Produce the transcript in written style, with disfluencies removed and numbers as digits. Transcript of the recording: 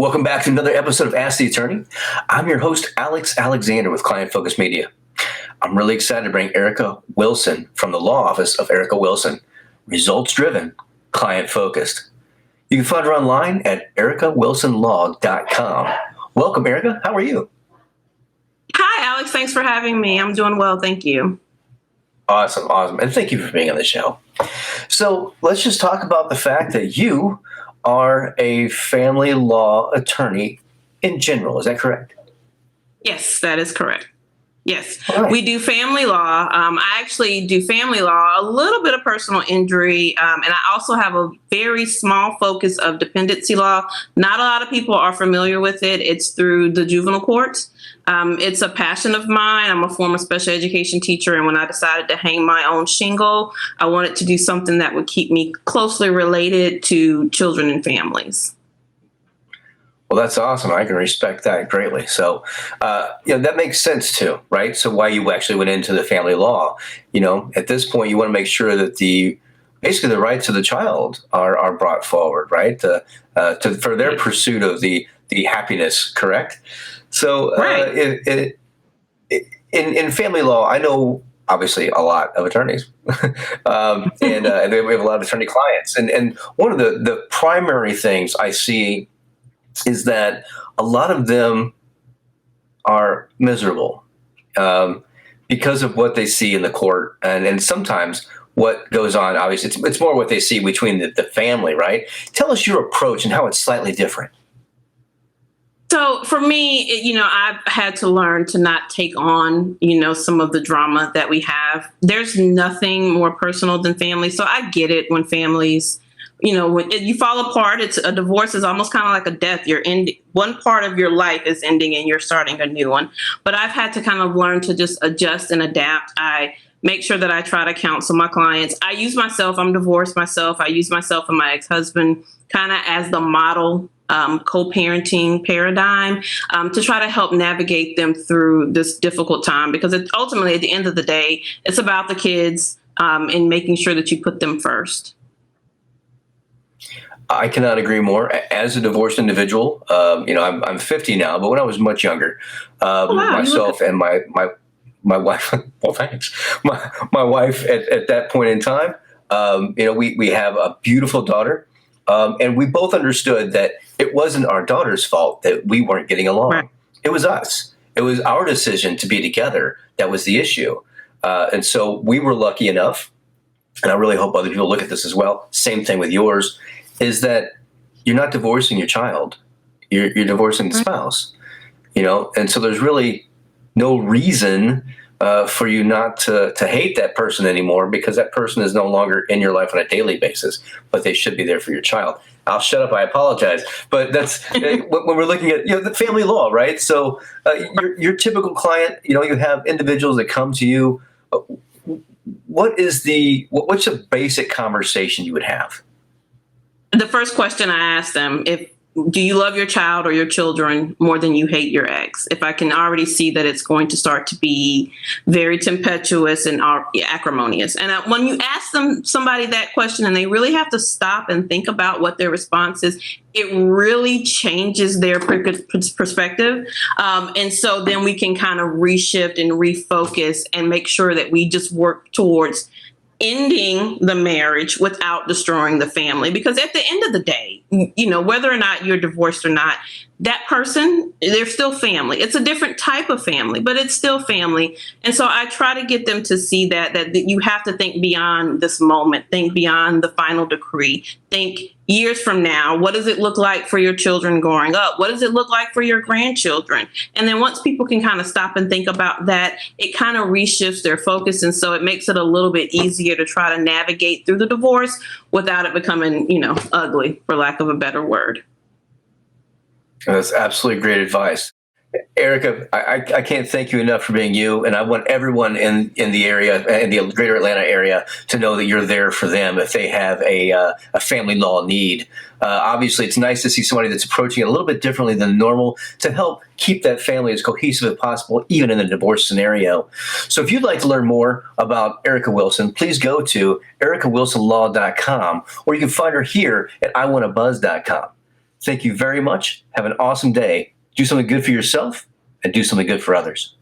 Welcome back to another episode of Ask the Attorney. I'm your host, Alex Alexander with Client Focus Media. I'm really excited to bring Erica Wilson from the law office of Erica Wilson, results-driven, client-focused. You can find her online at ericawilsonlaw.com. Welcome, Erica. How are you? Hi, Alex. Thanks for having me. I'm doing well. Thank you. Awesome. And thank you for being on the show. So let's just talk about the fact that you are a family law attorney in general. Is that correct? Yes, that is correct. Yes, right. We do family law. I actually do family law, a little bit of personal injury, and I also have a very small focus of dependency law. Not a lot of people are familiar with it. It's through the juvenile courts. It's a passion of mine. I'm a former special education teacher, and when I decided to hang my own shingle, I wanted to do something that would keep me closely related to children and families. Well, that's awesome. I can respect that greatly. So, that makes sense too, right? So why you actually went into the family law, at this point, you want to make sure that basically the rights of the child are brought forward, right? For their pursuit of the happiness, correct? So, right. In family law, I know obviously a lot of attorneys, and we have a lot of attorney clients. And one of the primary things I see is that a lot of them are miserable because of what they see in the court, and sometimes what goes on. Obviously, it's more what they see between the family, right? Tell us your approach and how it's slightly different. So for me, I've had to learn to not take on, some of the drama that we have. There's nothing more personal than family. So I get it when families, when you fall apart, a divorce is almost kind of like a death. One part of your life is ending and you're starting a new one. But I've had to kind of learn to just adjust and adapt. I make sure that I try to counsel my clients. I use myself. I'm divorced myself. I use myself and my ex-husband kind of as the model co-parenting paradigm to try to help navigate them through this difficult time, because ultimately, at the end of the day, it's about the kids and making sure that you put them first. I cannot agree more. As a divorced individual, I'm 50 now, but when I was much younger, myself and my wife, well, thanks. My wife at that point in time, we have a beautiful daughter. And we both understood that it wasn't our daughter's fault that we weren't getting along. Right. It was us. It was our decision to be together that was the issue. And so we were lucky enough, and I really hope other people look at this as well, same thing with yours, is that you're not divorcing your child. You're divorcing the spouse. And so there's really no reason for you not to hate that person anymore, because that person is no longer in your life on a daily basis, but they should be there for your child. I'll shut up. I apologize. But that's when we're looking at the family law, right? So your typical client, you have individuals that come to you. What's the basic conversation you would have? The first question I ask them, do you love your child or your children more than you hate your ex? If I can already see that it's going to start to be very tempestuous and acrimonious. And when you ask somebody that question and they really have to stop and think about what their response is, it really changes their perspective. And so then we can kind of reshift and refocus and make sure that we just work towards ending the marriage without destroying the family. Because at the end of the day, whether or not you're divorced or not, that person, they're still family. It's a different type of family, but it's still family. And so I try to get them to see that you have to think beyond this moment, think beyond the final decree, think years from now. What does it look like for your children growing up? What does it look like for your grandchildren? And then once people can kind of stop and think about that, it kind of reshifts their focus. And so it makes it a little bit easier to try to navigate through the divorce without it becoming, ugly, for lack of a better word. That's absolutely great advice. Erica, I can't thank you enough for being you, and I want everyone in the area, in the greater Atlanta area, to know that you're there for them if they have a family law need. Obviously, it's nice to see somebody that's approaching it a little bit differently than normal to help keep that family as cohesive as possible, even in a divorce scenario. So if you'd like to learn more about Erica Wilson, please go to ericawilsonlaw.com, or you can find her here at iwantabuzz.com. thank you very much. Have an awesome day. Do something good for yourself and do something good for others.